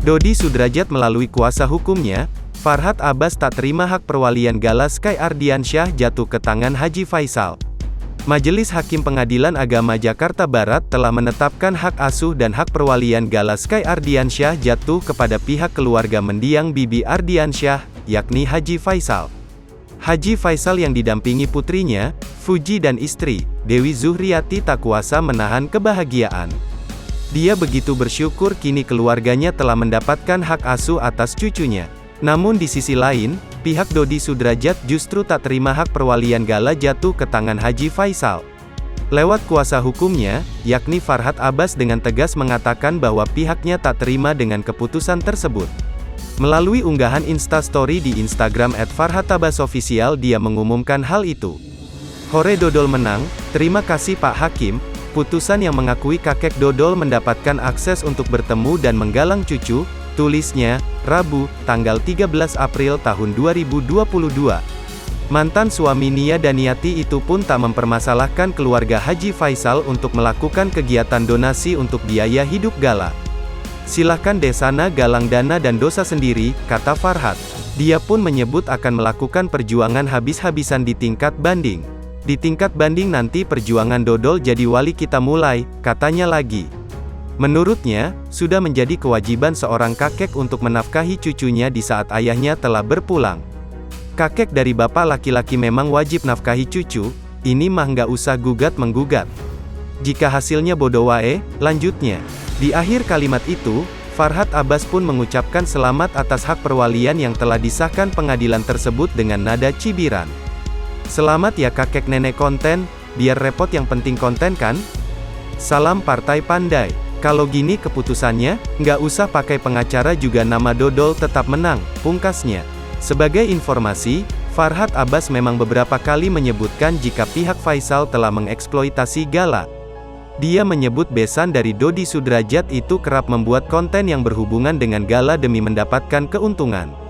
Dodi Sudrajat melalui kuasa hukumnya, Farhad Abbas tak terima hak perwalian Gala Sky Ardiansyah jatuh ke tangan Haji Faisal. Majelis Hakim Pengadilan Agama Jakarta Barat telah menetapkan hak asuh dan hak perwalian Gala Sky Ardiansyah jatuh kepada pihak keluarga mendiang Bibi Ardiansyah, yakni Haji Faisal. Haji Faisal yang didampingi putrinya, Fuji dan istri, Dewi Zuhriati tak kuasa menahan kebahagiaan. Dia begitu bersyukur kini keluarganya telah mendapatkan hak asuh atas cucunya. Namun di sisi lain, pihak Dodi Sudrajat justru tak terima hak perwalian Gala jatuh ke tangan Haji Faisal. Lewat kuasa hukumnya, yakni Farhad Abbas dengan tegas mengatakan bahwa pihaknya tak terima dengan keputusan tersebut. Melalui unggahan Instastory di Instagram @farhadabbasofficial dia mengumumkan hal itu. Hore Dodol menang, terima kasih Pak Hakim, putusan yang mengakui kakek Dodol mendapatkan akses untuk bertemu dan menggalang cucu, tulisnya, Rabu, tanggal 13 April tahun 2022. Mantan suami Nia Daniati itu pun tak mempermasalahkan keluarga Haji Faisal untuk melakukan kegiatan donasi untuk biaya hidup Gala. Silahkan deh sana galang dana dan dosa sendiri, kata Farhad. Dia pun menyebut akan melakukan perjuangan habis-habisan di tingkat banding. Di tingkat banding nanti perjuangan Dodol jadi wali kita mulai, katanya lagi. Menurutnya, sudah menjadi kewajiban seorang kakek untuk menafkahi cucunya di saat ayahnya telah berpulang. Kakek dari bapak laki-laki memang wajib nafkahi cucu, ini mah nggak usah gugat-menggugat. Jika hasilnya bodo wae, lanjutnya. Di akhir kalimat itu, Farhad Abbas pun mengucapkan selamat atas hak perwalian yang telah disahkan pengadilan tersebut dengan nada cibiran. Selamat ya kakek nenek konten, biar repot yang penting konten kan? Salam Partai Pandai. Kalau gini keputusannya, nggak usah pakai pengacara juga nama Dodol tetap menang, pungkasnya. Sebagai informasi, Farhad Abbas memang beberapa kali menyebutkan jika pihak Faisal telah mengeksploitasi Gala. Dia menyebut besan dari Dodi Sudrajat itu kerap membuat konten yang berhubungan dengan Gala demi mendapatkan keuntungan.